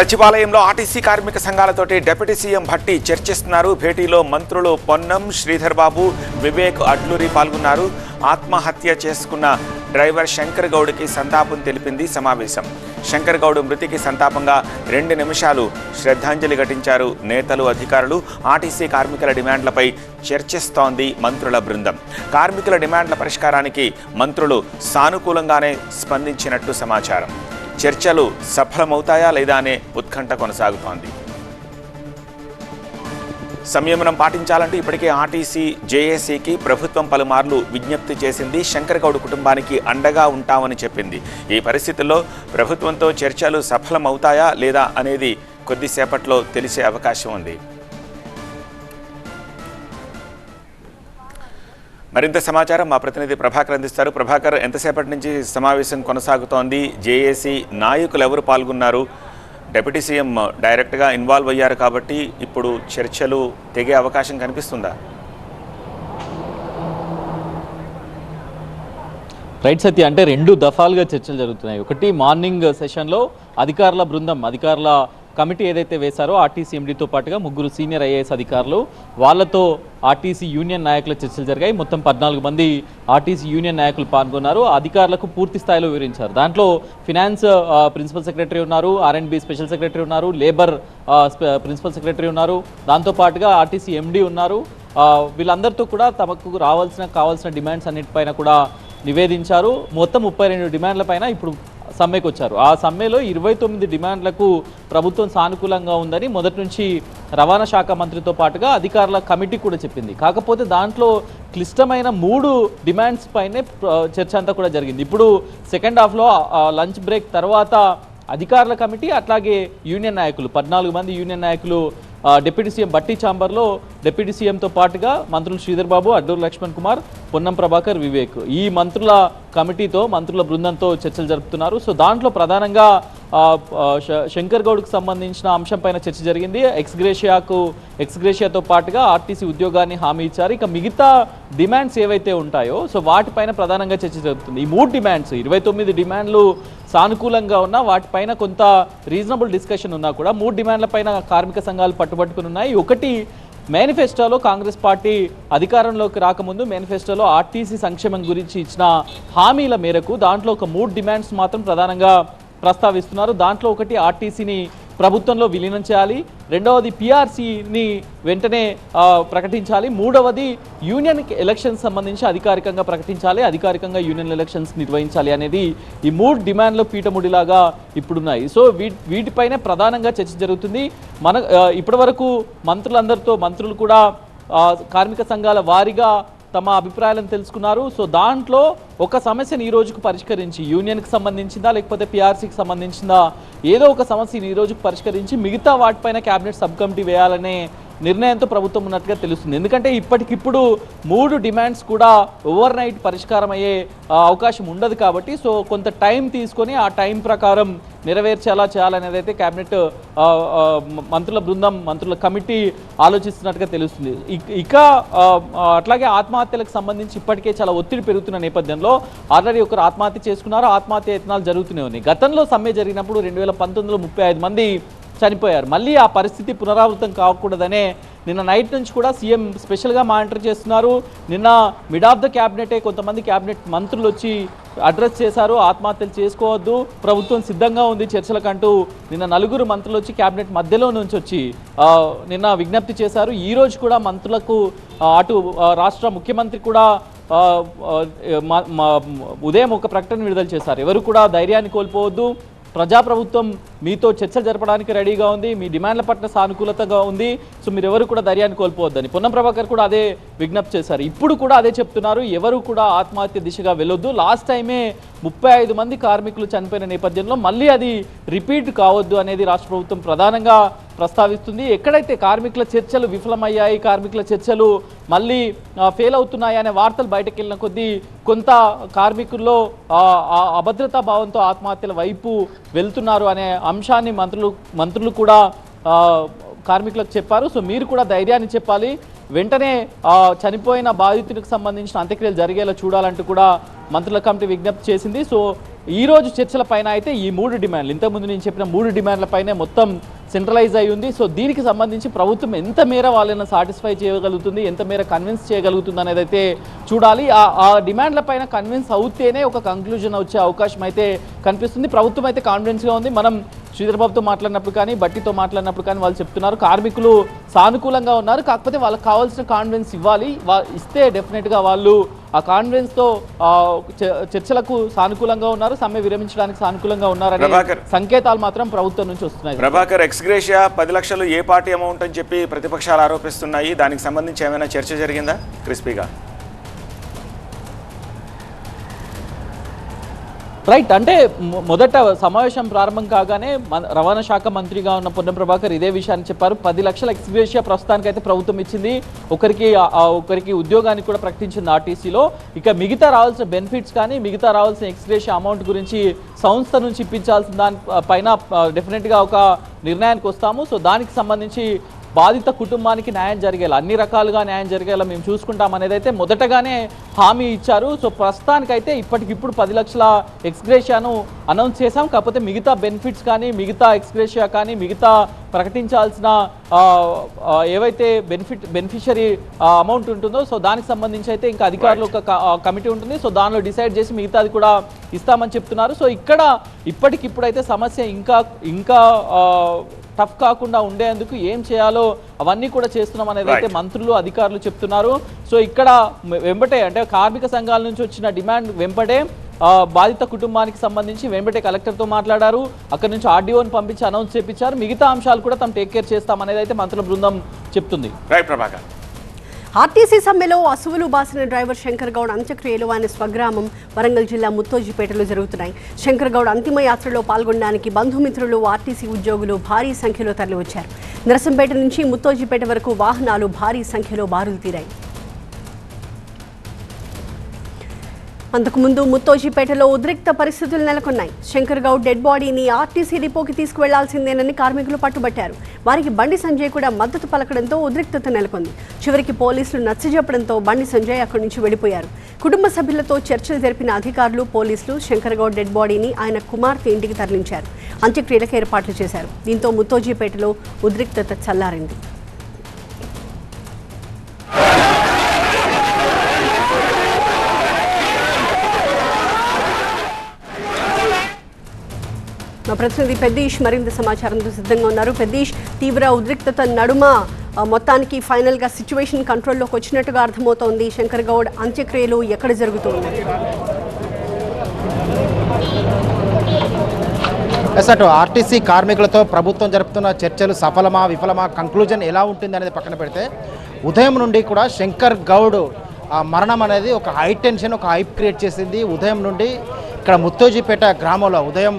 సచివాలయంలో ఆర్టీసీ కార్మిక సంఘాలతోటి deputy CM Bhatti చర్చిస్తున్నారు. భేటీలో మంత్రులు పొన్నం, శ్రీధర్ బాబు, వివేక్ అడ్లూరి పాల్గొన్నారు. ఆత్మహత్య చేసుకున్న డ్రైవర్ శంకర్ గౌడ్కి సంతాపం తెలిపింది సమావేశం. శంకర్ గౌడ్ మృతికి సంతాపంగా 2 నిమిషాలు శ్రద్ధాంజలి ఘటించారు. నేతలు, అధికారులు ఆర్టీసీ కార్మికుల డిమాండ్లపై చర్చిస్తోంది మంత్రుల బృందం. కార్మికుల డిమాండ్ల పరిష్కారానికి మంత్రులు సానుకూలంగానే స్పందించినట్టు సమాచారం. చర్చలు సఫలమవుతాయా లేదా అనే ఉత్కంఠ కొనసాగుతోంది. సంయమనం పాటించాలంటూ ఇప్పటికే ఆర్టీసీ జేఏసీకి ప్రభుత్వం పలుమార్లు విజ్ఞప్తి చేసింది. శంకర్ గౌడ్ కుటుంబానికి అండగా ఉంటామని చెప్పింది. ఈ పరిస్థితుల్లో ప్రభుత్వంతో చర్చలు సఫలమవుతాయా లేదా అనేది కొద్దిసేపట్లో తెలిసే అవకాశం ఉంది. మరింత సమాచారం మా ప్రతినిధి ప్రభాకర్ అందిస్తారు. ప్రభాకర్, ఎంతసేపటి నుంచి సమావేశం కొనసాగుతోంది? జేఏసీ నాయకులు ఎవరు పాల్గొన్నారు? డిప్యూటీ సీఎం డైరెక్ట్గా ఇన్వాల్వ్ అయ్యారు కాబట్టి ఇప్పుడు చర్చలు తెగే అవకాశం కనిపిస్తుందా? రైట్ సత్య, అంటే 2 దఫాలుగా చర్చలు జరుగుతున్నాయి. ఒకటి మార్నింగ్ సెషన్లో అధికారుల కమిటీ ఏదైతే వేశారో ఆర్టీసీ ఎండీతో పాటుగా 3 సీనియర్ ఐఏఎస్ అధికారులు, వాళ్ళతో ఆర్టీసీ యూనియన్ నాయకుల చర్చలు జరిగాయి. మొత్తం 14 మంది ఆర్టీసీ యూనియన్ నాయకులు పాల్గొన్నారు. అధికారులకు పూర్తి స్థాయిలో వివరించారు. దాంట్లో ఫినాన్స్ ప్రిన్సిపల్ సెక్రటరీ ఉన్నారు, R&B స్పెషల్ సెక్రటరీ ఉన్నారు, లేబర్ ప్రిన్సిపల్ సెక్రటరీ ఉన్నారు, దాంతోపాటుగా ఆర్టీసీ ఎండీ ఉన్నారు. వీళ్ళందరితో కూడా తమకు కావాల్సిన డిమాండ్స్ అన్నిటిపైన కూడా నివేదించారు. మొత్తం 32 డిమాండ్ల పైన ఇప్పుడు సమ్మెకు వచ్చారు. ఆ సమ్మెలో 29 డిమాండ్లకు ప్రభుత్వం సానుకూలంగా ఉందని మొదటి నుంచి రవాణా శాఖ మంత్రితో పాటుగా అధికారుల కమిటీ కూడా చెప్పింది. కాకపోతే దాంట్లో క్లిష్టమైన 3 డిమాండ్స్ పైనే చర్చ అంతా కూడా జరిగింది. ఇప్పుడు సెకండ్ హాఫ్లో లంచ్ బ్రేక్ తర్వాత అధికారుల కమిటీ అట్లాగే యూనియన్ నాయకులు 14 మంది యూనియన్ నాయకులు డిప్యూటీ సీఎం భట్టి ఛాంబర్లో డిప్యూటీ సీఎంతో పాటుగా మంత్రులు శ్రీధర్ బాబు, అడ్డూరు లక్ష్మణ్ కుమార్, పొన్నం ప్రభాకర్, వివేక్, ఈ మంత్రుల కమిటీతో మంత్రుల బృందంతో చర్చలు జరుపుతున్నారు. సో దాంట్లో ప్రధానంగా శంకర్ గౌడ్కు సంబంధించిన అంశం పైన చర్చ జరిగింది. ఎక్స్గ్రేషియాతో పాటుగా ఆర్టీసీ ఉద్యోగాన్ని హామీ ఇచ్చారు. ఇక మిగతా డిమాండ్స్ ఏవైతే ఉంటాయో సో వాటిపైన ప్రధానంగా చర్చ జరుగుతుంది. ఈ 3 డిమాండ్స్ 29 డిమాండ్లు సానుకూలంగా ఉన్నా వాటిపైన కొంత రీజనబుల్ డిస్కషన్ ఉన్నా కూడా 3 డిమాండ్ల పైన కార్మిక సంఘాలు పట్టుబట్టుకుని ఉన్నాయి. ఒకటి, మేనిఫెస్టోలో కాంగ్రెస్ పార్టీ అధికారంలోకి రాకముందు మేనిఫెస్టోలో ఆర్టీసీ సంక్షేమం గురించి ఇచ్చిన హామీల మేరకు దాంట్లో ఒక 3 డిమాండ్స్ మాత్రం ప్రధానంగా ప్రస్తావిస్తున్నారు. దాంట్లో ఒకటి, ఆర్టీసీని ప్రభుత్వంలో విలీనం చేయాలి. రెండవది, PRCని వెంటనే ప్రకటించాలి. మూడవది, యూనియన్ ఎలక్షన్స్ సంబంధించి అధికారికంగా ప్రకటించాలి, అధికారికంగా యూనియన్ ఎలక్షన్స్ నిర్వహించాలి అనేది ఈ 3 డిమాండ్లు పీఠముడిలాగా ఇప్పుడున్నాయి. సో వీటిపైనే ప్రధానంగా చర్చ జరుగుతుంది. ఇప్పటివరకు మంత్రులు కూడా కార్మిక సంఘాల వారీగా తమ అభిప్రాయాలను తెలుసుకున్నారు. సో దాంట్లో ఒక సమస్యను ఈ రోజుకు పరిష్కరించి, యూనియన్కి సంబంధించిందా లేకపోతే PRCకి సంబంధించిందా, ఏదో ఒక సమస్యను ఈ రోజుకు పరిష్కరించి మిగతా వాటిపైన క్యాబినెట్ సబ్ కమిటీ వేయాలనే నిర్ణయంతో ప్రభుత్వం ఉన్నట్టుగా తెలుస్తుంది. ఎందుకంటే ఇప్పటికిప్పుడు 3 డిమాండ్స్ కూడా ఓవర్ నైట్ పరిష్కారం అయ్యే అవకాశం ఉండదు కాబట్టి సో కొంత టైం తీసుకొని ఆ టైం ప్రకారం నెరవేర్చేలా చేయాలనేది అయితే క్యాబినెట్ మంత్రుల కమిటీ ఆలోచిస్తున్నట్టుగా తెలుస్తుంది. ఇక అట్లాగే ఆత్మహత్యలకు సంబంధించి ఇప్పటికే చాలా ఒత్తిడి పెరుగుతున్న నేపథ్యంలో ఆల్రెడీ ఒకరు ఆత్మహత్య చేసుకున్నారు, ఆత్మహత్య యత్నాలు జరుగుతూనే ఉన్నాయి. గతంలో సమ్మె జరిగినప్పుడు 2019లో 35 మంది చనిపోయారు. మళ్ళీ ఆ పరిస్థితి పునరావృతం కాకూడదనే నిన్న నైట్ నుంచి కూడా సీఎం స్పెషల్గా మానిటర్ చేస్తున్నారు. నిన్న మిడ్ ఆఫ్ ద క్యాబినెటే కొంతమంది క్యాబినెట్ మంత్రులు వచ్చి అడ్రస్ చేశారు, ఆత్మహత్యలు చేసుకోవద్దు, ప్రభుత్వం సిద్ధంగా ఉంది చర్చలకంటూ. నిన్న 4 మంత్రులు వచ్చి క్యాబినెట్ మధ్యలో నుంచి వచ్చి నిన్న విజ్ఞప్తి చేశారు. ఈరోజు కూడా మంత్రులకు అటు రాష్ట్ర ముఖ్యమంత్రి కూడా ఉదయం ఒక ప్రకటన విడుదల చేశారు. ఎవరు కూడా ధైర్యాన్ని కోల్పోవద్దు, ప్రజాప్రభుత్వం మీతో చర్చలు జరపడానికి రెడీగా ఉంది, మీ డిమాండ్ల పట్ల సానుకూలతగా ఉంది, సో మీరు ఎవరు కూడా ధైర్యాన్ని కోల్పోవద్దని పొన్నం ప్రభాకర్ కూడా అదే విజ్ఞప్తి చేశారు. ఇప్పుడు కూడా అదే చెప్తున్నారు, ఎవరు కూడా ఆత్మహత్య దిశగా వెళ్ళొద్దు. లాస్ట్ టైమే 35 మంది కార్మికులు చనిపోయిన నేపథ్యంలో మళ్ళీ అది రిపీట్ కావద్దు అనేది రాష్ట్ర ప్రభుత్వం ప్రధానంగా ప్రస్తావిస్తుంది. ఎక్కడైతే కార్మికుల చర్చలు విఫలమయ్యాయి, కార్మికుల చర్చలు మళ్ళీ ఫెయిల్ అవుతున్నాయి అనే వార్తలు బయటకు వెళ్ళిన కొద్దీ కొంత కార్మికుల్లో అభద్రతా భావంతో ఆత్మహత్యల వైపు వెళ్తున్నారు అనే అంశాన్ని మంత్రులు కూడా కార్మికులకు చెప్పారు. సో మీరు కూడా ధైర్యాన్ని చెప్పాలి, వెంటనే చనిపోయిన బాధితులకు సంబంధించిన అంత్యక్రియలు జరిగేలా చూడాలంటూ కూడా మంత్రుల కమిటీ విజ్ఞప్తి చేసింది. సో ఈ రోజు చర్చల పైన అయితే ఈ 3 డిమాండ్లు, ఇంతకుముందు నేను చెప్పిన 3 డిమాండ్ల పైనే మొత్తం సెంట్రలైజ్ అయి ఉంది. సో దీనికి సంబంధించి ప్రభుత్వం ఎంత మేర వాళ్ళని సాటిస్ఫై చేయగలుగుతుంది, ఎంత మేర కన్విన్స్ చేయగలుగుతుంది అనేది అయితే చూడాలి. ఆ డిమాండ్ల పైన కన్విన్స్ అవుతేనే ఒక కంక్లూజన్ వచ్చే అవకాశం అయితే కనిపిస్తుంది. ప్రభుత్వం అయితే కాన్ఫిడెన్స్గా ఉంది. మనం శ్రీధర్ బాబుతో మాట్లాడినప్పుడు కానీ బట్టితో మాట్లాడినప్పుడు కానీ వాళ్ళు చెప్తున్నారు కార్మికులు సానుకూలంగా ఉన్నారు, కాకపోతే వాళ్ళకి కావాల్సిన కాన్ఫిడెన్స్ ఇవ్వాలి. ఇస్తే డెఫినెట్గా వాళ్ళు ఆ కాన్ఫిడెన్స్తో చర్చలకు సానుకూలంగా ఉన్నారు, సమ్మె విరమించడానికి సానుకూలంగా ఉన్నారనే సంకేతాలు మాత్రం ప్రభుత్వం నుంచి వస్తున్నాయి. ప్రభాకర్, ఎక్స్గ్రేషియా 10 లక్షలు ఏ పార్టీ అమౌంట్ అని చెప్పి ప్రతిపక్షాలు ఆరోపిస్తున్నాయి. దానికి సంబంధించి ఏమైనా చర్చ జరిగిందా క్రిస్పీగా? రైట్, అంటే మొదట సమావేశం ప్రారంభం కాగానే రవాణా శాఖ మంత్రిగా ఉన్న పొన్నం ప్రభాకర్ ఇదే విషయాన్ని చెప్పారు. 10 లక్షల ఎక్స్గ్రేషియా ప్రస్తుతానికైతే ప్రభుత్వం ఇచ్చింది. ఒకరికి ఉద్యోగానికి కూడా ప్రకటించింది ఆర్టీసీలో. ఇక మిగతా రావాల్సిన బెనిఫిట్స్ కానీ మిగతా రావాల్సిన ఎక్స్గ్రేషియా అమౌంట్ గురించి సంస్థ నుంచి ఇప్పించాల్సిన దానిపైన డెఫినెట్గా ఒక నిర్ణయానికి వస్తాము. సో దానికి సంబంధించి బాధిత కుటుంబానికి న్యాయం జరిగేలా, అన్ని రకాలుగా న్యాయం జరిగేలా మేము చూసుకుంటాం అనేది అయితే మొదటగానే హామీ ఇచ్చారు. సో ప్రస్తుతానికైతే ఇప్పటికిప్పుడు 10 లక్షల ఎక్స్గ్రేషియాను అనౌన్స్ చేశాం. కాకపోతే మిగతా బెనిఫిట్స్ కానీ మిగతా ఎక్స్గ్రేషియా కానీ మిగతా ప్రకటించాల్సిన ఏవైతే బెనిఫిషరీ అమౌంట్ ఉంటుందో సో దానికి సంబంధించి అయితే ఇంకా అధికారులు ఒక కమిటీ ఉంటుంది. సో దానిలో డిసైడ్ చేసి మిగతాది కూడా ఇస్తామని చెప్తున్నారు. సో ఇక్కడ ఇప్పటికిప్పుడైతే సమస్య ఇంకా టఫ్ కాకుండా ఉండేందుకు ఏం చేయాలో అవన్నీ కూడా చేస్తున్నాం అనేది అయితే మంత్రులు అధికారులు చెప్తున్నారు. సో ఇక్కడ వెంబటే అంటే కార్మిక సంఘాల నుంచి వచ్చిన డిమాండ్ వెంబడే బాధిత కుటుంబానికి సంబంధించి వెంబటే కలెక్టర్తో మాట్లాడారు. అక్కడి నుంచి ఆర్డీఓని పంపించి అనౌన్స్ చేయించారు. మిగతా అంశాలు కూడా తాము టేక్ కేర్ చేస్తామనేది అయితే మంత్రుల బృందం చెప్తుంది. ఆర్టీసీ సమ్మెలో అసువులు బాసిన డ్రైవర్ శంకర్ గౌడ్ అంత్యక్రియలు ఆయన స్వగ్రామం వరంగల్ జిల్లా ముత్తోజిపేటలో జరుగుతున్నాయి. శంకర్ గౌడ్ అంతిమ యాత్రలో పాల్గొనడానికి బంధుమిత్రులు, ఆర్టీసీ ఉద్యోగులు భారీ సంఖ్యలో తరలివచ్చారు. నరసంపేట నుంచి ముత్తోజిపేట వరకు వాహనాలు భారీ సంఖ్యలో బారులు తీరాయి. అంతకుముందు ముత్తోజిపేటలో ఉద్రిక్త పరిస్థితులు నెలకొన్నాయి. శంకర్ గౌడ్ డెడ్ బాడీని ఆర్టీసీ డిపోకి తీసుకువెళ్లాల్సిందేనని కార్మికులు పట్టుబట్టారు. వారికి బండి సంజయ్ కూడా మద్దతు పలకడంతో ఉద్రిక్తత నెలకొంది. చివరికి పోలీసులు నచ్చజెప్పడంతో బండి సంజయ్ అక్కడి నుంచి వెళ్లిపోయారు. కుటుంబ సభ్యులతో చర్చలు జరిపిన అధికారులు, పోలీసులు శంకర్ గౌడ్ డెడ్ బాడీని ఆయన కుమార్తె ఇంటికి తరలించారు. అంత్యక్రియలకు ఏర్పాట్లు చేశారు. దీంతో ముత్తోజిపేటలో ఉద్రిక్తత చల్లారింది. మా ప్రతినిధి పెద్దీష్ మరింత సమాచారంతో సిద్ధంగా ఉన్నారు. పెద్దీష్, తీవ్ర ఉద్రిక్తత నడుమ మొత్తానికి ఫైనల్గా సిచ్యువేషన్ కంట్రోల్లోకి వచ్చినట్టుగా అర్థమవుతోంది. శంకర్ గౌడ్ అంత్యక్రియలు ఎక్కడ జరుగుతున్నాయి? అటు ఆర్టీసీ కార్మికులతో ప్రభుత్వం జరుపుతున్న చర్చలు సఫలమా విఫలమా, కంక్లూజన్ ఎలా ఉంటుంది అనేది పక్కన పెడితే ఉదయం నుండి కూడా శంకర్ గౌడ్ మరణం అనేది ఒక హై టెన్షన్, ఒక హైప్ క్రియేట్ చేసింది. ఉదయం నుండి ఇక్కడ ముత్తోజిపేట గ్రామంలో ఉదయం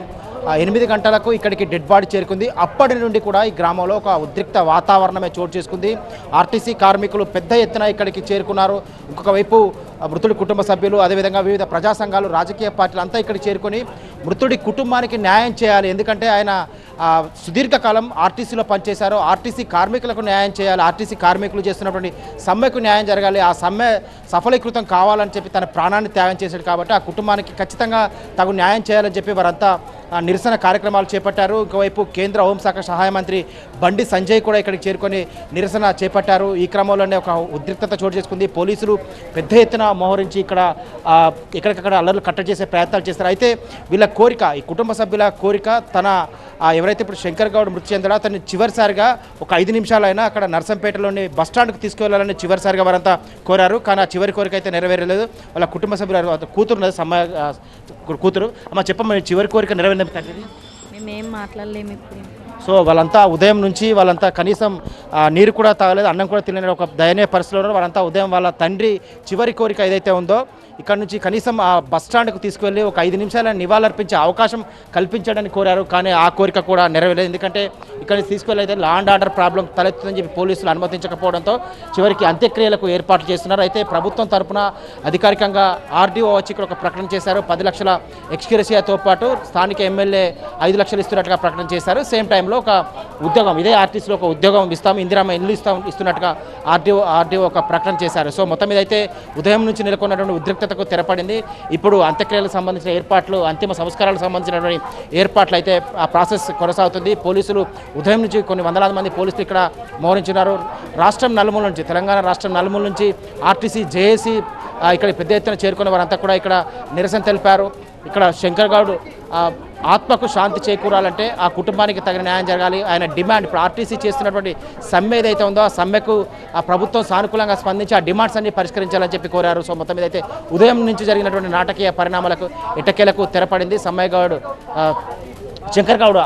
8 గంటలకు ఇక్కడికి డెడ్ బాడీ చేరుకుంది. అప్పటి నుండి కూడా ఈ గ్రామంలో ఒక ఉద్రిక్త వాతావరణమే చోటు చేసుకుంది. ఆర్టీసీ కార్మికులు పెద్ద ఎత్తున ఇక్కడికి చేరుకున్నారు. ఇంకొక వైపు మృతుడి కుటుంబ సభ్యులు, అదేవిధంగా వివిధ ప్రజా సంఘాలు, రాజకీయ పార్టీలు అంతా ఇక్కడికి చేరుకొని మృతుడి కుటుంబానికి న్యాయం చేయాలి. ఎందుకంటే ఆయన సుదీర్ఘకాలం ఆర్టీసీలో పనిచేశారు. ఆర్టీసీ కార్మికులకు న్యాయం చేయాలి, ఆర్టీసీ కార్మికులు చేస్తున్నటువంటి సమ్మెకు న్యాయం జరగాలి, ఆ సమ్మె సఫలీకృతం కావాలని చెప్పి తన ప్రాణాన్ని త్యాగం చేశాడు. కాబట్టి ఆ కుటుంబానికి ఖచ్చితంగా తగు న్యాయం చేయాలని చెప్పి వారంతా నిరసన కార్యక్రమాలు చేపట్టారు. ఇంకోవైపు కేంద్ర హోంశాఖ సహాయ మంత్రి బండి సంజయ్ కూడా ఇక్కడికి చేరుకొని నిరసన చేపట్టారు. ఈ క్రమంలోనే ఒక ఉద్రిక్తత చోటు చేసుకుంది. పోలీసులు పెద్ద ఎత్తున మోహరించి ఎక్కడికక్కడ అల్లర్లు కట్టడి చేసే ప్రయత్నాలు చేస్తారు. అయితే వీళ్ళ కోరిక, ఈ కుటుంబ సభ్యుల కోరిక, తన ఎవరైతే ఇప్పుడు శంకర్ గౌడ్ మృతి చెందాడో అతన్ని చివరిసారిగా ఒక 5 నిమిషాలైనా అక్కడ నర్సంపేటలోని బస్టాండ్కు తీసుకువెళ్లాలని చివరిసారిగా వారంతా కోరారు. కానీ ఆ చివరి కోరిక అయితే నెరవేరలేదు. వాళ్ళ కుటుంబ సభ్యుల కూతురు అమ్మ చెప్పమ్మ, చివరి కోరిక నెరవేరింది? మేమేం మాట్లాడలేము ఇప్పుడు. సో వాళ్ళంతా ఉదయం నుంచి వాళ్ళంతా కనీసం నీరు కూడా తాగలేదు, అన్నం కూడా తినలేదు, ఒక దయనీయ పరిస్థితిలో ఉన్నారు. వాళ్ళంతా ఉదయం వాళ్ళ తండ్రి చివరి కోరిక ఏదైతే ఉందో ఇక్కడ నుంచి కనీసం ఆ బస్ స్టాండ్కు తీసుకువెళ్ళి ఒక 5 నిమిషాల నివాళులర్పించే అవకాశం కల్పించడానికి కోరారు. కానీ ఆ కోరిక కూడా నెరవేరలేదు. ఎందుకంటే ఇక్కడ నుంచి తీసుకువెళ్ళైతే లా అండ్ ఆర్డర్ ప్రాబ్లం తలెత్తుందని చెప్పి పోలీసులు అనుమతించకపోవడంతో చివరికి అంత్యక్రియలకు ఏర్పాట్లు చేస్తున్నారు. అయితే ప్రభుత్వం తరఫున అధికారికంగా ఆర్డీఓ వచ్చి ఇక్కడ ఒక ప్రకటన చేశారు. 10 లక్షల ఎక్స్గ్రేషియాతో పాటు స్థానిక ఎమ్మెల్యే 5 లక్షలు ఇస్తున్నట్టుగా ప్రకటన చేశారు. సేమ్ టైంలో ఒక ఉద్యోగం, ఇదే ఆర్టీసీలో ఒక ఉద్యోగం ఇస్తాము, ఇందిరామ్మ ఇల్లు ఇస్తున్నట్టుగా ఆర్డీఓ ఒక ప్రకటన చేశారు. సో మొత్తం మీద అయితే ఉదయం నుంచి నెలకొన్నటువంటి ఉద్రిక్తత ఉద్రిక్తతకు తెరపడింది. ఇప్పుడు అంత్యక్రియలకు సంబంధించిన ఏర్పాట్లు, అంతిమ సంస్కారాలకు సంబంధించినటువంటి ఏర్పాట్లు అయితే ఆ ప్రాసెస్ కొనసాగుతుంది. పోలీసులు ఉదయం నుంచి కొన్ని వందలాది మంది పోలీసులు ఇక్కడ మోహరించున్నారు. రాష్ట్రం నలుమూల నుంచి, తెలంగాణ రాష్ట్రం నలుమూల నుంచి ఆర్టీసీ, జేఏసీ ఇక్కడ పెద్ద ఎత్తున చేరుకున్న వారంతా కూడా ఇక్కడ నిరసన తెలిపారు. ఇక్కడ శంకర్ గౌడ్ ఆత్మకు శాంతి చేకూరాలంటే ఆ కుటుంబానికి తగిన న్యాయం జరగాలి. ఆయన డిమాండ్ ఇప్పుడు ఆర్టీసీ చేస్తున్నటువంటి సమ్మె ఏదైతే ఉందో ఆ సమ్మెకు ఆ ప్రభుత్వం సానుకూలంగా స్పందించి ఆ డిమాండ్స్ అన్ని పరిష్కరించాలని చెప్పి కోరారు. సో మొత్తం మీద అయితే ఉదయం నుంచి జరిగినటువంటి నాటకీయ పరిణామాలకు ఎట్టకేలకు తెరపడింది. శంకర్ గౌడ్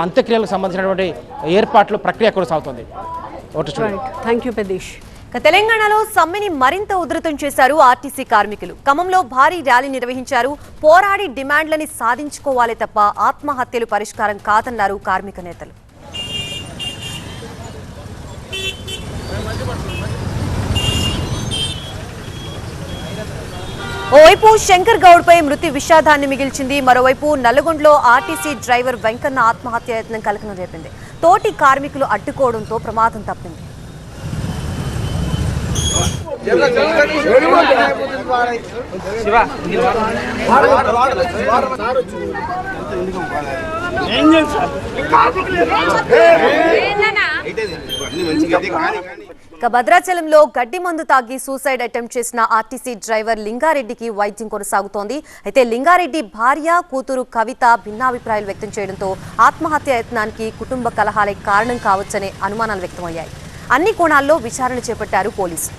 అంత్యక్రియలకు సంబంధించినటువంటి ఏర్పాట్లు ప్రక్రియ కొనసాగుతుంది. Thank you Peddish. తెలంగాణలో సమ్మెని మరింత ఉధృతం చేశారు ఆర్టీసీ కార్మికులు. ఖమ్మంలో భారీ ర్యాలీ నిర్వహించారు. పోరాడి డిమాండ్లని సాధించుకోవాలే తప్ప ఆత్మహత్యలు పరిష్కారం కాదన్నారు కార్మిక నేతలు. ఓవైపు శంకర్ గౌడ్ పై మృతి విషాదాన్ని మిగిల్చింది. మరోవైపు నల్గొండలో ఆర్టీసీ డ్రైవర్ వెంకన్న ఆత్మహత్య యత్నం కలకలం రేపింది. తోటి కార్మికులు అడ్డుకోవడంతో ప్రమాదం తప్పింది. భద్రాచలంలో గడ్డి మందు తాగి సూసైడ్ అటెంప్ట్ చేసిన ఆర్టీసీ డ్రైవర్ లింగారెడ్డికి వైద్యం కొనసాగుతోంది. అయితే లింగారెడ్డి భార్య, కూతురు కవిత భిన్నాభిప్రాయాలు వ్యక్తం చేయడంతో ఆత్మహత్య యత్నానికి కుటుంబ కలహాలే కారణం కావచ్చనే అనుమానాలు వ్యక్తమయ్యాయి. అన్ని కోణాల్లో విచారణ చేపట్టారు పోలీసులు.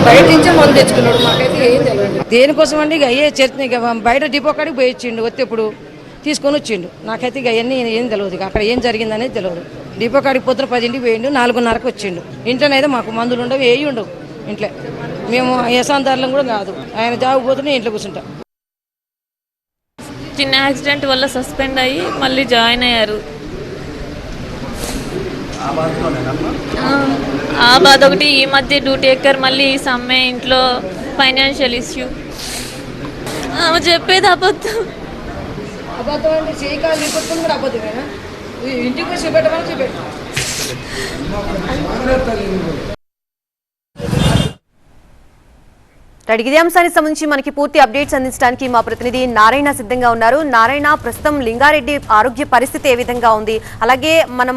బయట నుంచే మందు తెచ్చుకున్నాడు. మాకైతే ఏం తెలియదు దేనికోసం అండి. ఇక అయ్యే చర్చ ఇక బయట డిపో కాడికి పోయి ఇచ్చిండు. వచ్చి ఇప్పుడు తీసుకొని వచ్చిండు. నాకైతే ఇక అవన్నీ ఏం తెలియదు. ఇక అక్కడ ఏం జరిగిందనేది తెలియదు. డిపో కాడికి పొద్దున 10ంటికి పోయిండు, 4:30కు వచ్చిండు. ఇంట్లోనైతే మాకు మందులు ఉండవు, ఏవి ఉండవు ఇంట్లో. మేము యశాంతారులం కూడా కాదు. ఆయన జాబ్ పోతూనే ఇంట్లో కూర్చుంటాం. చిన్న యాక్సిడెంట్ వల్ల సస్పెండ్ అయ్యి మళ్ళీ జాయిన్ అయ్యారు. ఆ బాధ ఒకటి. ఈ మధ్య డ్యూటీ ఎక్కర్ మళ్ళీ సమ్మె, ఇంట్లో ఫైనాన్షియల్ ఇష్యూ. ఆమె చెప్పేది అబద్ధం. అబద్ధం అంటే చేయకాలు చూపెట్టుకుని కూడా అబద్ధమేనా? ఇంటికి చూపెట్టమని చూపెట్టు. ఇదే అంశానికి సంబంధించి మనకి పూర్తి అప్డేట్స్ అందించడానికి మా ప్రతినిధి నారాయణ సిద్ధంగా ఉన్నారు. నారాయణ, ప్రస్తుతం లింగారెడ్డి ఆరోగ్య పరిస్థితి ఏ విధంగా ఉంది? అలాగే మనం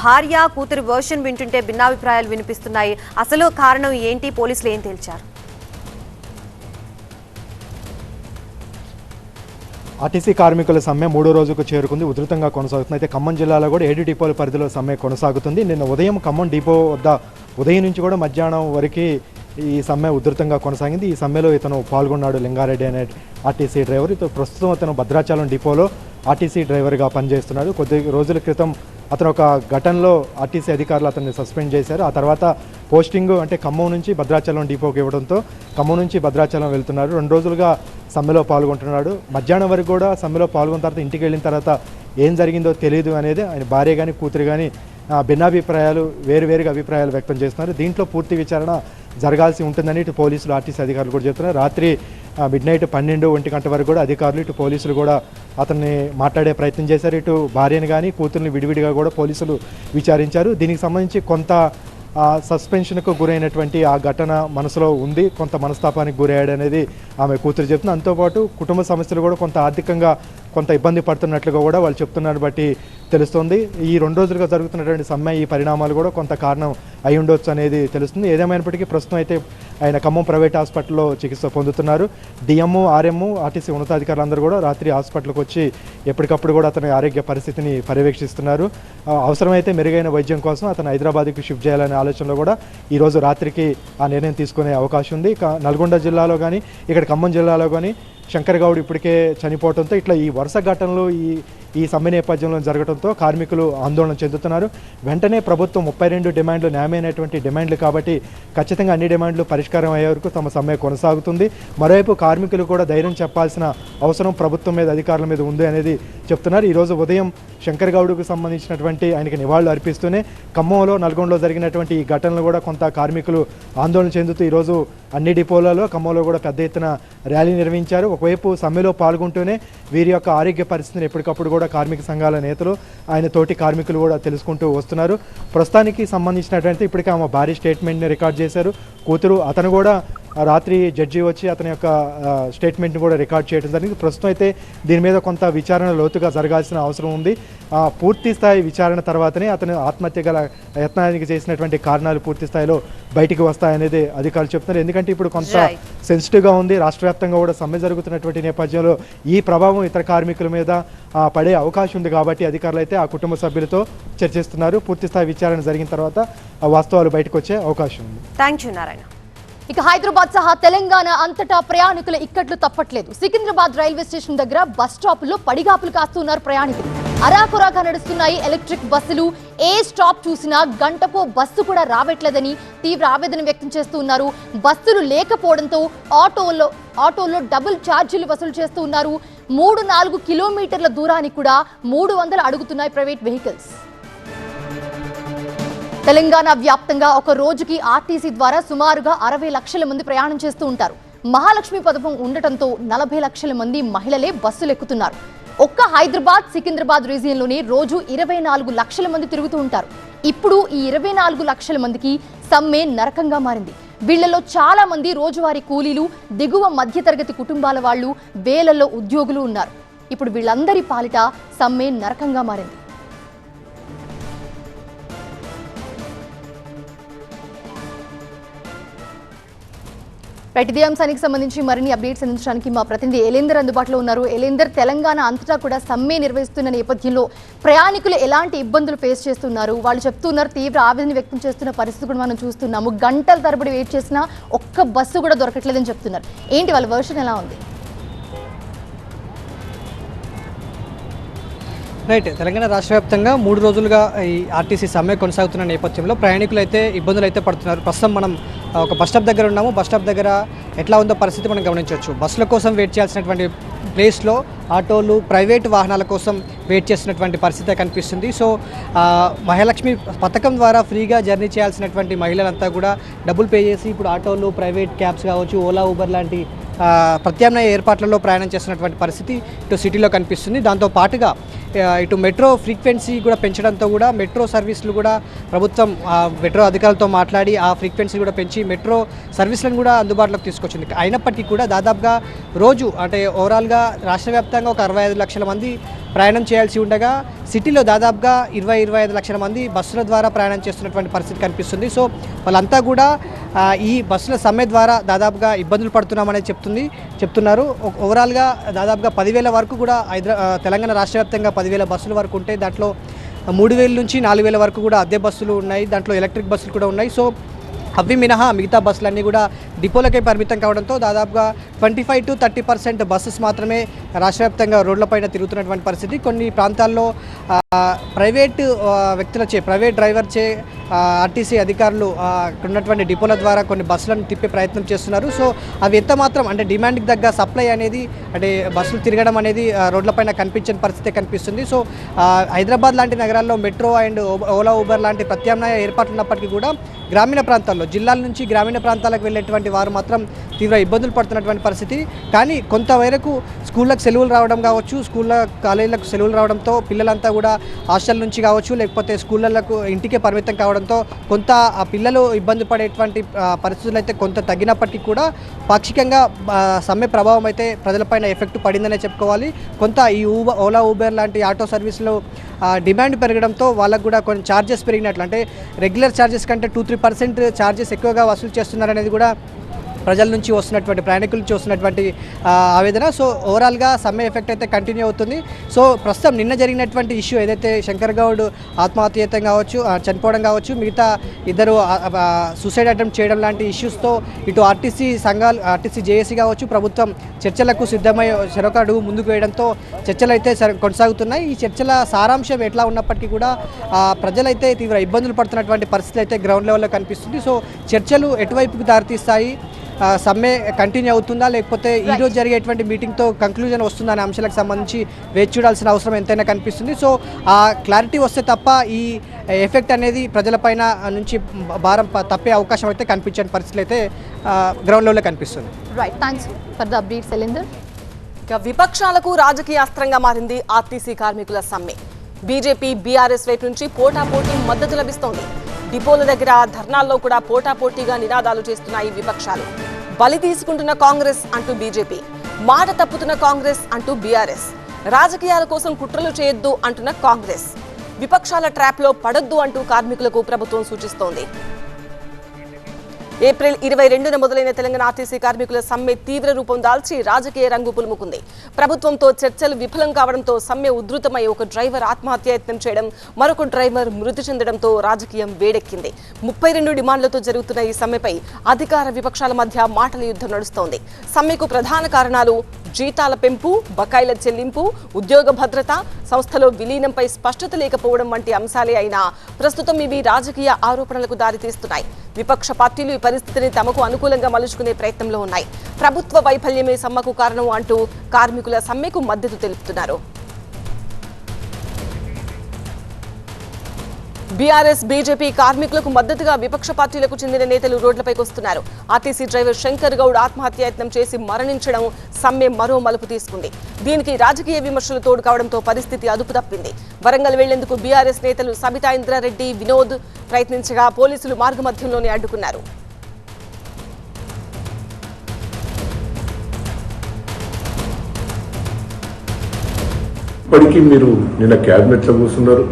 భార్య, కూతురు వర్షన్ వింటుంటే భిన్నాభిప్రాయాలు వినిపిస్తున్నాయి. అసలు కారణం ఏంటి? పోలీసులు ఏం తేల్చారు? ఆర్టీసీ కార్మికుల సమ్మె 3వ రోజుకు చేరుకుంది, ఉధృతంగా కొనసాగుతుంది. అయితే ఖమ్మం జిల్లాలో కూడా 7 డిపోల పరిధిలో సమ్మె కొనసాగుతుంది. నిన్న ఉదయం ఖమ్మం డిపో వద్ద ఉదయం నుంచి కూడా మధ్యాహ్నం వరకు ఈ సమ్మె ఉధృతంగా కొనసాగింది. ఈ సమ్మెలో ఇతను పాల్గొన్నాడు, లింగారెడ్డి అనే ఆర్టీసీ డ్రైవర్. ప్రస్తుతం అతను భద్రాచలం డిపోలో ఆర్టీసీ డ్రైవర్గా పనిచేస్తున్నాడు. కొద్ది రోజుల క్రితం అతను ఒక ఘటనలో ఆర్టీసీ అధికారులు అతన్ని సస్పెండ్ చేశారు. ఆ తర్వాత పోస్టింగ్ అంటే ఖమ్మం నుంచి భద్రాచలం డిపోకి ఇవ్వడంతో ఖమ్మం నుంచి భద్రాచలం వెళ్తున్నారు. 2 రోజులుగా సమ్మెలో పాల్గొంటున్నాడు. మధ్యాహ్నం వరకు కూడా సమ్మెలో పాల్గొన్న తర్వాత ఇంటికి వెళ్ళిన తర్వాత ఏం జరిగిందో తెలియదు అనేది ఆయన భార్య కానీ కూతురు కానీ భిన్నాభిప్రాయాలు, వేరువేరుగా అభిప్రాయాలు వ్యక్తం చేస్తున్నారు. దీంట్లో పూర్తి విచారణ జరగాల్సి ఉంటుందని ఇటు పోలీసులు, ఆర్టీసీ అధికారులు కూడా చెప్తున్నారు. రాత్రి మిడ్నైట్ 12-1 గంట వరకు కూడా అధికారులు, ఇటు పోలీసులు కూడా అతన్ని మాట్లాడే ప్రయత్నం చేశారు. ఇటు భార్యను కానీ కూతుర్ని విడివిడిగా కూడా పోలీసులు విచారించారు. దీనికి సంబంధించి కొంత సస్పెన్షన్కు గురైనటువంటి ఆ ఘటన మనసులో ఉంది, కొంత మనస్తాపానికి గురయ్యాడు అనేది ఆమె కూతురు చెప్తుంది. అంతోపాటు కుటుంబ సమస్యలు కూడా కొంత ఆర్థికంగా కొంత ఇబ్బంది పడుతున్నట్లుగా కూడా వాళ్ళు చెప్తున్నారు బట్టి తెలుస్తుంది. ఈ 2 రోజులుగా జరుగుతున్నటువంటి సమ్మె, ఈ పరిణామాలు కూడా కొంత కారణం అయి ఉండొచ్చు అనేది తెలుస్తుంది. ఏదేమైనప్పటికీ ప్రస్తుతం అయితే ఆయన ఖమ్మం ప్రైవేట్ హాస్పిటల్లో చికిత్స పొందుతున్నారు. డిఎంఓ, ఆర్ఎంఓ, ఆర్టీసీ ఉన్నతాధికారులందరూ కూడా రాత్రి హాస్పిటల్కి వచ్చి ఎప్పటికప్పుడు కూడా అతని ఆరోగ్య పరిస్థితిని పర్యవేక్షిస్తున్నారు. అవసరమైతే మెరుగైన వైద్యం కోసం అతను హైదరాబాద్కి షిఫ్ట్ చేయాలనే ఆలోచనలో కూడా ఈరోజు రాత్రికి ఆ నిర్ణయం తీసుకునే అవకాశం ఉంది. నల్గొండ జిల్లాలో కానీ ఇక్కడ ఖమ్మం జిల్లాలో కానీ శంకర్ గౌడ్ ఇప్పటికే చనిపోవడంతో ఇట్లా ఈ వరుస ఘటనలు ఈ సమ్మె నేపథ్యంలో జరగడంతో కార్మికులు ఆందోళన చెందుతున్నారు. వెంటనే ప్రభుత్వం 32 డిమాండ్లు న్యాయమైనటువంటి డిమాండ్లు కాబట్టి ఖచ్చితంగా అన్ని డిమాండ్లు పరిష్కారం అయ్యే వరకు తమ సమ్మె కొనసాగుతుంది. మరోవైపు కార్మికులు కూడా ధైర్యం చెప్పాల్సిన అవసరం ప్రభుత్వం మీద, అధికారుల మీద ఉంది అనేది చెప్తున్నారు. ఈరోజు ఉదయం శంకర్ గౌడ్కు సంబంధించినటువంటి ఆయనకి నివాళులు అర్పిస్తూనే ఖమ్మంలో నల్గొండలో జరిగినటువంటి ఈ ఘటనలు కూడా కొంత కార్మికులు ఆందోళన చెందుతూ ఈరోజు అన్ని డిపోలలో ఖమ్మంలో కూడా పెద్ద ఎత్తున ర్యాలీ నిర్వహించారు. ఒకవైపు సమ్మెలో పాల్గొంటూనే వీరి యొక్క ఆరోగ్య పరిస్థితిని ఎప్పటికప్పుడు కూడా కార్మిక సంఘాల నేతలు ఆయన తోటి కార్మికులు కూడా తెలుసుకుంటూ వస్తున్నారు. ప్రస్తుతానికి సంబంధించినటువంటి ఇప్పటికే ఆమె భారీ స్టేట్మెంట్ని రికార్డ్ చేశారు. కూతురు అతను కూడా రాత్రి జడ్జి వచ్చి అతని యొక్క స్టేట్మెంట్ని కూడా రికార్డ్ చేయడం జరిగింది. ప్రస్తుతం అయితే దీని మీద కొంత విచారణ లోతుగా జరగాల్సిన అవసరం ఉంది. పూర్తి స్థాయి విచారణ తర్వాతనే అతను ఆత్మహత్య గల యత్నానికి చేసినటువంటి కారణాలు పూర్తి స్థాయిలో బయటికి వస్తాయనేది అధికారులు చెప్తున్నారు. ఎందుకంటే ఇప్పుడు కొంత సెన్సిటివ్గా ఉంది. రాష్ట్ర వ్యాప్తంగా కూడా సమ్మె జరుగుతున్నటువంటి నేపథ్యంలో ఈ ప్రభావం ఇతర కార్మికుల మీద పడే అవకాశం ఉంది కాబట్టి అధికారులు అయితే ఆ కుటుంబ సభ్యులతో చర్చిస్తున్నారు. పూర్తి స్థాయి విచారణ జరిగిన తర్వాత వాస్తవాలు బయటకు వచ్చే అవకాశం ఉంది. Thank you Narayana. ఇక హైదరాబాద్ సహా తెలంగాణ అంతటా ప్రయాణికుల ఇక్కట్లు తప్పట్లేదు. సికింద్రాబాద్ రైల్వే స్టేషన్ దగ్గర బస్ స్టాపుల్లో పడిగాపులు కాస్తున్నారు ప్రయాణికులు. అరాకొరాగా నడుస్తున్నాయి ఎలక్ట్రిక్ బస్సులు. ఏ స్టాప్ చూసినా గంటకో బస్సు కూడా రావట్లేదని తీవ్ర ఆవేదన వ్యక్తం చేస్తున్నారు. బస్సులు లేకపోవడంతో ఆటోల్లో డబుల్ ఛార్జీలు వసూలు చేస్తూ ఉన్నారు. 3-4 కిలోమీటర్ల దూరానికి కూడా 300 అడుగుతున్నాయి ప్రైవేట్ వెహికల్స్. తెలంగాణ వ్యాప్తంగా ఒక రోజుకి ఆర్టీసీ ద్వారా సుమారుగా 60 లక్షల మంది ప్రయాణం చేస్తూ ఉంటారు. మహాలక్ష్మి పథకం ఉండటంతో 40 లక్షల మంది మహిళలే బస్సులు ఎక్కుతున్నారు. ఒక్క హైదరాబాద్ సికింద్రాబాద్ రీజియన్లోనే రోజు 24 లక్షల మంది తిరుగుతూ ఉంటారు. ఇప్పుడు ఈ 24 లక్షల మందికి సమ్మె నరకంగా మారింది. వీళ్లలో చాలా మంది రోజువారీ కూలీలు, దిగువ మధ్యతరగతి కుటుంబాల వాళ్ళు, వేలల్లో ఉద్యోగులు ఉన్నారు. ఇప్పుడు వీళ్ళందరి పాలిట సమ్మె నరకంగా మారింది. ఇదే అంశానికి సంబంధించి మరిన్ని అప్డేట్స్ అందించడానికి మా ప్రతినిధి ఎలేందర్ అందుబాటులో ఉన్నారు. ఎలేందర్, తెలంగాణ అంతటా కూడా సమ్మె నిర్వహిస్తున్న నేపథ్యంలో ప్రయాణికులు ఎలాంటి ఇబ్బందులు ఫేస్ చేస్తున్నారు? వాళ్ళు చెప్తున్నారు తీవ్ర ఆవేదన వ్యక్తం చేస్తున్న పరిస్థితి కూడా మనం చూస్తున్నాము. గంటల తరబడి వెయిట్ చేసినా ఒక్క బస్సు కూడా దొరకట్లేదని చెప్తున్నారు. ఏంటి వాళ్ళ వర్షన్ ఎలా ఉంది? రైట్, తెలంగాణ రాష్ట్ర వ్యాప్తంగా 3 రోజులుగా ఈ ఆర్టీసీ సమ్మె కొనసాగుతున్న నేపథ్యంలో ప్రయాణికులు అయితే ఇబ్బందులు అయితే పడుతున్నారు. ప్రస్తుతం మనం ఒక బస్ స్టాప్ దగ్గర ఉన్నాము. బస్ స్టాప్ దగ్గర ఎట్లా ఉందో పరిస్థితి మనం గమనించవచ్చు. బస్సుల కోసం వెయిట్ చేయాల్సినటువంటి ప్లేస్లో ఆటోలు, ప్రైవేట్ వాహనాల కోసం వెయిట్ చేస్తున్నటువంటి పరిస్థితి కనిపిస్తుంది. సో మహాలక్ష్మి పథకం ద్వారా ఫ్రీగా జర్నీ చేయాల్సినటువంటి మహిళలంతా కూడా డబ్బులు పే చేసి ఇప్పుడు ఆటోలు, ప్రైవేట్ క్యాబ్స్ కావచ్చు, ఓలా, ఊబర్ లాంటి ప్రత్యామ్నాయ ఏర్పాట్లలో ప్రయాణం చేస్తున్నటువంటి పరిస్థితి ఇటు సిటీలో కనిపిస్తుంది. దాంతో పాటుగా ఇటు మెట్రో ఫ్రీక్వెన్సీ కూడా పెంచడంతో కూడా మెట్రో సర్వీసులు కూడా ప్రభుత్వం మెట్రో అధికారులతో మాట్లాడి ఆ ఫ్రీక్వెన్సీ కూడా పెంచి మెట్రో సర్వీసులను కూడా అందుబాటులోకి తీసుకొచ్చింది. అయినప్పటికీ కూడా దాదాపుగా రోజు అంటే ఓవరాల్గా రాష్ట్ర వ్యాప్తంగా ఒక 65 లక్షల మంది ప్రయాణం చేయాల్సి ఉండగా సిటీలో దాదాపుగా 20-25 లక్షల మంది బస్సుల ద్వారా ప్రయాణం చేస్తున్నటువంటి పరిస్థితి కనిపిస్తుంది. సో వాళ్ళంతా కూడా ఈ బస్సుల సమ్మె ద్వారా దాదాపుగా ఇబ్బందులు పడుతున్నామనేది చెప్తున్నారు. ఓవరాల్గా దాదాపుగా 10,000 వరకు కూడా తెలంగాణ రాష్ట్ర వ్యాప్తంగా 10,000 బస్సుల వరకు ఉంటే దాంట్లో 3,000 నుంచి 4,000 వరకు కూడా అద్దె బస్సులు ఉన్నాయి. దాంట్లో ఎలక్ట్రిక్ బస్సులు కూడా ఉన్నాయి. సో అవి మినహా మిగతా బస్సులన్నీ కూడా డిపోలకే పరిమితం కావడంతో దాదాపుగా 25-30% బస్సెస్ మాత్రమే రాష్ట్ర వ్యాప్తంగా రోడ్లపైన తిరుగుతున్నటువంటి పరిస్థితి. కొన్ని ప్రాంతాల్లో ప్రైవేట్ వ్యక్తులచే, ప్రైవేట్ డ్రైవర్చే ఆర్టీసీ అధికారులు ఉన్నటువంటి డిపోల ద్వారా కొన్ని బస్సులను తిప్పే ప్రయత్నం చేస్తున్నారు. సో అవి ఎంత మాత్రం అంటే డిమాండ్కి తగ్గ సప్లై అనేది అంటే బస్సులు తిరగడం అనేది రోడ్లపైన కనిపించని పరిస్థితి కనిపిస్తుంది. సో హైదరాబాద్ లాంటి నగరాల్లో మెట్రో అండ్ ఓలా, ఊబర్ లాంటి ప్రత్యామ్నాయ ఏర్పాట్లు ఉన్నప్పటికీ కూడా గ్రామీణ ప్రాంతాల్లో, జిల్లాల నుంచి గ్రామీణ ప్రాంతాలకు వెళ్ళేటువంటి వారు మాత్రం తీవ్ర ఇబ్బందులు పడుతున్నటువంటి పరిస్థితి. కానీ కొంతవరకు స్కూళ్ళకు సెలవులు రావడం కావచ్చు, కాలేజీలకు సెలవులు రావడంతో పిల్లలంతా కూడా హాస్టల్ నుంచి కావచ్చు లేకపోతే స్కూళ్ళకు ఇంటికే పరిమితం కావడంతో కొంత ఆ పిల్లలు ఇబ్బంది పడేటువంటి పరిస్థితులు అయితే కొంత తగ్గినప్పటికీ కూడా పాక్షికంగా సమ్మె ప్రభావం అయితే ప్రజలపైన ఎఫెక్ట్ పడిందనే చెప్పుకోవాలి. కొంత ఈ ఓలా, ఊబర్ లాంటి ఆటో సర్వీసులు డిమాండ్ పెరగడంతో వాళ్ళకు కూడా కొన్ని ఛార్జెస్ పెరిగినట్లు, అంటే రెగ్యులర్ ఛార్జెస్ కంటే 2-3% ఛార్జెస్ ఎక్కువగా వసూలు చేస్తున్నారనేది కూడా ప్రజల నుంచి వస్తున్నటువంటి, ప్రయాణికుల నుంచి వస్తున్నటువంటి ఆవేదన. సో ఓవరాల్గా సమ్మె ఎఫెక్ట్ అయితే కంటిన్యూ అవుతుంది. సో ప్రస్తుతం నిన్న జరిగినటువంటి ఇష్యూ ఏదైతే శంకర్ గౌడ్ ఆత్మహత్యతం కావచ్చు, చనిపోవడం కావచ్చు, మిగతా ఇద్దరు సూసైడ్ అటెంప్ట్ చేయడం లాంటి ఇష్యూస్తో ఇటు ఆర్టీసీ సంఘాలు, ఆర్టీసీ జేఏసీ కావచ్చు, ప్రభుత్వం చర్చలకు సిద్ధమై చెరొక అడుగు ముందుకు వేయడంతో చర్చలు అయితే కొనసాగుతున్నాయి. ఈ చర్చల సారాంశం ఎట్లా ఉన్నప్పటికీ కూడా ప్రజలైతే తీవ్ర ఇబ్బందులు పడుతున్నటువంటి పరిస్థితి అయితే గ్రౌండ్ లెవెల్లో కనిపిస్తుంది. సో చర్చలు ఎటువైపుకు దారితీస్తాయి, సమ్మె కంటిన్యూ అవుతుందా లేకపోతే ఈరోజు జరిగేటువంటి మీటింగ్తో కంక్లూజన్ వస్తుందా అనే అంశాలకు సంబంధించి వేచి చూడాల్సిన అవసరం ఎంతైనా కనిపిస్తుంది. సో ఆ క్లారిటీ వస్తే తప్ప ఈ ఎఫెక్ట్ అనేది ప్రజలపైన నుంచి భారం తప్పే అవకాశం అయితే కనిపించని పరిస్థితులు అయితే గ్రౌండ్ లెవెల్లో కనిపిస్తుంది. Right, thanks for the update Shailender. ఇక విపక్షాలకు రాజకీయ అస్త్రంగా మారింది ఆర్టీసీ కార్మికుల సమ్మె. బీజేపీ బీఆర్ఎస్ వైపు నుంచి పోటాపోటీ మద్దతు లభిస్తోంది. డిపోల దగ్గర ధర్నాల్లో కూడా పోటాపోటీగా నినాదాలు చేస్తున్నాయి విపక్షాలు. బలి తీసుకుంటున్న కాంగ్రెస్ అంటూ బీజేపీ, మాట తప్పుతున్న కాంగ్రెస్ అంటూ బీఆర్ఎస్, రాజకీయాల కోసం కుట్రలు చేయొద్దు అంటున్న కాంగ్రెస్, విపక్షాల ట్రాప్లో పడొద్దు అంటూ కార్మికులకు ప్రభుత్వం సూచిస్తోంది. ఏప్రిల్ 22న మొదలైన తెలంగాణ ఆర్టీసీ కార్మికుల సమ్మె తీవ్ర రూపం దాల్చి రాజకీయ రంగు పులుముకుంది. ప్రభుత్వంతో చర్చలు విఫలం కావడంతో సమ్మె ఉధృతమై ఒక డ్రైవర్ ఆత్మహత్యాయత్నం చేయడం, మరొక డ్రైవర్ మృతి చెందడంతో రాజకీయం వేడెక్కింది. 32 డిమాండ్లతో జరుగుతున్న ఈ సమ్మెపై అధికార విపక్షాల మధ్య మాటల యుద్ధం నడుస్తోంది. సమ్మెకు ప్రధాన కారణాలు జీతాల పెంపు, బకాయిల చెల్లింపు, ఉద్యోగ భద్రత, సంస్థలో విలీనంపై స్పష్టత లేకపోవడం వంటి అంశాలే అయినా ప్రస్తుతం ఇవి రాజకీయ ఆరోపణలకు దారితీస్తున్నాయి. విపక్ష పార్టీలు ఈ పరిస్థితిని తమకు అనుకూలంగా మలుచుకునే ప్రయత్నంలో ఉన్నాయి. ప్రభుత్వ వైఫల్యమే సమ్మెకు కారణం అంటూ కార్మికుల సమ్మెకు మద్దతు తెలుపుతున్నారు. బీఆర్ఎస్ బీజేపీ కార్మికులకు మద్దతుగా విపక్ష పార్టీలకు చెందిన నేతలు రోడ్లపైకి వస్తున్నారు. ఆర్టీసీ డ్రైవర్ శంకర్ గౌడ్ ఆత్మహత్యాయత్నం చేసి మరణించడం సమ్మె మరో మలుపు తీసుకుంది. దీనికి రాజకీయ విమర్శలు తోడు కావడంతో పరిస్థితి అదుపు తప్పింది. వరంగల్ వెళ్లేందుకు బీఆర్ఎస్ నేతలు సబితా ఇంద్రారెడ్డి, వినోద్ ప్రయత్నించగా పోలీసులు మార్గమధ్యంలోనే అడ్డుకున్నారు. ఇప్పటికీ మీరు నిన్న క్యాబినెట్లో కూర్చున్నారు.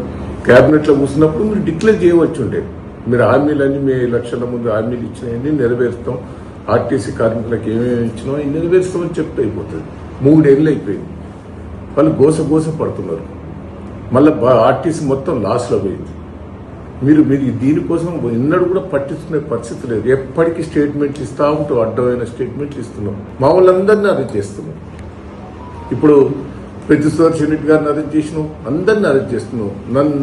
క్యాబినెట్లో కూర్చున్నప్పుడు మీరు డిక్లేర్ చేయవచ్చు ఉండే, మీరు హామీలన్నీ మీ ఎలక్షన్ల ముందు హామీలు ఇచ్చినాయని నెరవేరుస్తాం, ఆర్టీసీ కార్మికులకు ఏమేమి ఇచ్చినా అవి నెరవేరుస్తామని చెప్తే అయిపోతుంది. 3 ఏళ్ళు అయిపోయింది, వాళ్ళు గోస పడుతున్నారు. మళ్ళీ ఆర్టీసీ మొత్తం లాస్లో పోయింది. మీరు దీనికోసం ఎన్నడూ కూడా పట్టించుకునే పరిస్థితి లేదు. ఎప్పటికీ స్టేట్మెంట్లు ఇస్తా ఉంటూ అడ్డమైన స్టేట్మెంట్లు ఇస్తున్నాం. మా వాళ్ళందరినీ అరెస్ట్ చేస్తున్నాం. ఇప్పుడు పెద్ద సుదర్శన్ రెడ్డి గారిని అరెస్ట్ చేసినాం, అందరినీ అరెస్ట్ చేస్తున్నాం.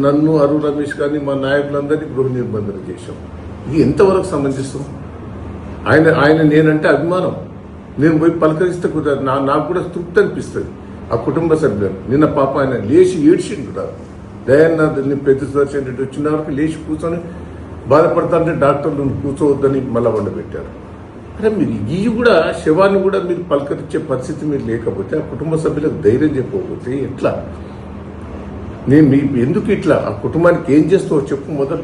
నన్ను అరుణ్ రమేష్ గారిని మా నాయకులందరినీ గృహ నిర్బంధన చేశాం. ఇది ఎంతవరకు సమంజసం? ఆయన నేనంటే అభిమానం, నేను పోయి పలకరిస్తే కుదరదు. నాకు కూడా తృప్తి అనిపిస్తుంది. ఆ కుటుంబ సభ్యులు నిన్న పాప ఆయన లేచి ఏడ్చిండు కూడా. దయానాథ్ పెద్ద సుదర్శన్ రెడ్డి వచ్చిన వరకు లేచి కూర్చొని బాధపడతాంటే డాక్టర్లు కూర్చోవద్దని మళ్ళా వండబెట్టారు. అరే మీరు ఈ కూడా శవాన్ని కూడా మీరు పలకరించే పరిస్థితి మీరు లేకపోతే, ఆ కుటుంబ సభ్యులకు ధైర్యం చెప్పకపోతే ఎట్లా? నేను ఎందుకు ఇట్లా ఆ కుటుంబానికి ఏం చేస్తావో చెప్పు, మొదలు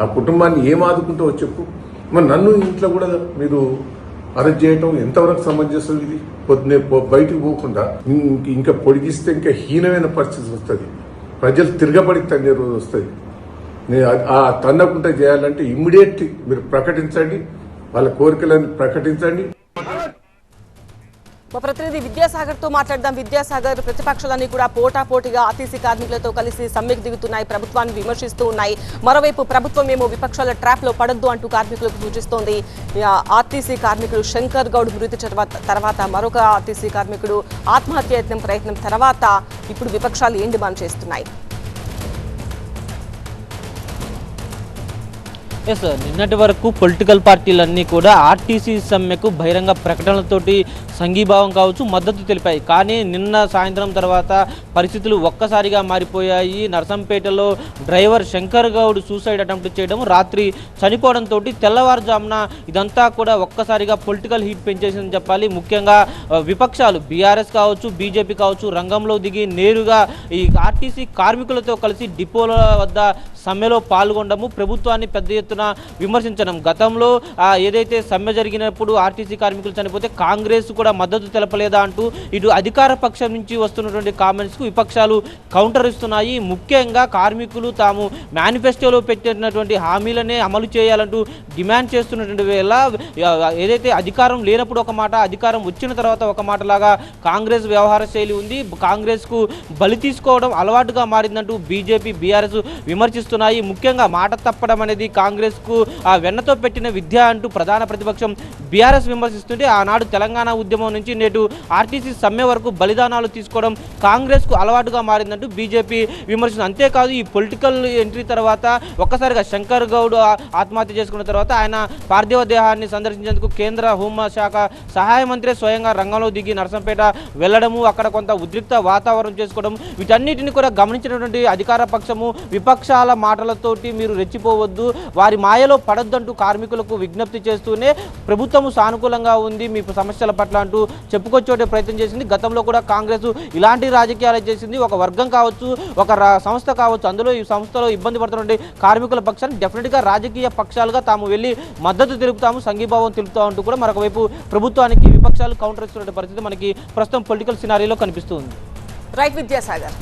ఆ కుటుంబాన్ని ఏం ఆదుకుంటావో చెప్పు. మరి నన్ను ఇంట్లో కూడా మీరు అరెస్ట్ చేయటం ఎంతవరకు సమంజసం? ఇది పొద్దునే బయటకు పోకుండా ఇంకా పొడిగిస్తే ఇంకా హీనమైన పరిస్థితి వస్తుంది. ప్రజలు తిరగబడి తన్నే రోజు వస్తుంది. ఆ తన్నకుండా చేయాలంటే ఇమ్మీడియట్ మీరు ప్రకటించండి, వాళ్ళ కోరికలను ప్రకటించండి. మా ప్రతినిధి విద్యాసాగర్ తో మాట్లాడదాం. విద్యాసాగర్, ప్రతిపక్షాలన్నీ కూడా పోటాపోటీగా ఆర్టీసీ కార్మికులతో కలిసి సమ్మెకు దిగుతున్నాయి, ప్రభుత్వాన్ని విమర్శిస్తూ ఉన్నాయి. మరోవైపు ప్రభుత్వం ఏమో విపక్షాల ట్రాప్ లో పడొద్దు అంటూ కార్మికులకు సూచిస్తోంది. ఆర్టీసీ కార్మికుడు శంకర్ గౌడ్ మృతి తర్వాత మరొక ఆర్టీసీ కార్మికుడు ఆత్మహత్యాయత్నం ప్రయత్నం తర్వాత ఇప్పుడు విపక్షాలు ఏం డిమాండ్ చేస్తున్నాయి? ఎస్, నిన్నటి వరకు పొలిటికల్ పార్టీలన్నీ కూడా ఆర్టీసీ సమ్మెకు బహిరంగ ప్రకటనలతోటి సంఘీభావం కావచ్చు, మద్దతు తెలిపాయి. కానీ నిన్న సాయంత్రం తర్వాత పరిస్థితులు ఒక్కసారిగా మారిపోయాయి. నర్సంపేటలో driver Shankar Goud suicide attempt చేయడం, రాత్రి చనిపోవడంతో తెల్లవారుజామున ఇదంతా కూడా ఒక్కసారిగా పొలిటికల్ హీట్ పెంచేసిందని చెప్పాలి. ముఖ్యంగా విపక్షాలు బీఆర్ఎస్ కావచ్చు, బీజేపీ కావచ్చు రంగంలో దిగి నేరుగా ఈ ఆర్టీసీ కార్మికులతో కలిసి డిపోల వద్ద సమ్మెలో పాల్గొనడము, ప్రభుత్వాన్ని పెద్ద ఎత్తున విమర్శించడం. గతంలో ఏదైతే సమ్మె జరిగినప్పుడు ఆర్టీసీ కార్మికులు చనిపోతే కాంగ్రెస్ కూడా మద్దతు తెలపలేదా అంటూ ఇటు అధికార పక్షం నుంచి వస్తున్నటువంటి కామెంట్స్కు విపక్షాలు కౌంటర్ ఇస్తున్నాయి. ముఖ్యంగా కార్మికులు తాము మేనిఫెస్టోలో పెట్టినటువంటి హామీలనే అమలు చేయాలంటూ డిమాండ్ చేస్తున్నటువంటి వేళ ఏదైతే అధికారం లేనప్పుడు ఒక మాట, అధికారం వచ్చిన తర్వాత ఒక మాటలాగా కాంగ్రెస్ వ్యవహార శైలి ఉంది. కాంగ్రెస్కు బలి తీసుకోవడం అలవాటుగా మారిందంటూ బీజేపీ బీఆర్ఎస్ విమర్శిస్తున్నాయి. ముఖ్యంగా మాట తప్పడం అనేది కాంగ్రెస్ కాంగ్రెస్కు వెన్నతో పెట్టిన విద్య అంటూ ప్రధాన ప్రతిపక్షం బీఆర్ఎస్ విమర్శిస్తుంటే ఆనాడు తెలంగాణ ఉద్యమం నుంచి నేడు ఆర్టీసీ సమ్మె వరకు బలిదానాలు తీసుకోవడం కాంగ్రెస్కు అలవాటుగా మారిందంటూ బీజేపీ విమర్శిస్తుంది. అంతేకాదు ఈ పొలిటికల్ ఎంట్రీ తర్వాత ఒక్కసారిగా శంకర్ గౌడ్ ఆత్మహత్య చేసుకున్న తర్వాత ఆయన పార్థివ దేహాన్ని సందర్శించేందుకు కేంద్ర హోంశాఖ సహాయ మంత్రి స్వయంగా రంగంలో దిగి నర్సంపేట వెళ్లడము, అక్కడ కొంత ఉద్రిక్త వాతావరణం చేసుకోవడం, వీటన్నిటిని కూడా గమనించినటువంటి అధికార పక్షము విపక్షాల మాటలతోటి మీరు రెచ్చిపోవద్దు, వారి మాయలో పడొద్దంటూ కార్మికులకు విజ్ఞప్తి చేస్తూనే ప్రభుత్వం సానుకూలంగా ఉంది మీ సమస్యల పట్ల అంటూ చెప్పుకొచ్చే ప్రయత్నం చేసింది. గతంలో కూడా కాంగ్రెస్ ఇలాంటి రాజకీయాలు చేసింది. ఒక వర్గం కావచ్చు, ఒక సంస్థ కావచ్చు, అందులో ఈ సంస్థలో ఇబ్బంది పడుతున్న కార్మికుల పక్షాన్ని డెఫినెట్గా రాజకీయ పక్షాలుగా తాము వెళ్ళి మద్దతు తెలుపుతాము, సంఘీభావం తెలుపుతాం అంటూ కూడా మరొక వైపు ప్రభుత్వానికి విపక్షాలు కౌంటర్ ఇస్తున్న పరిస్థితి మనకి ప్రస్తుతం పొలిటికల్ సినారీలో కనిపిస్తుంది. రైట్ విద్యాసాగర్.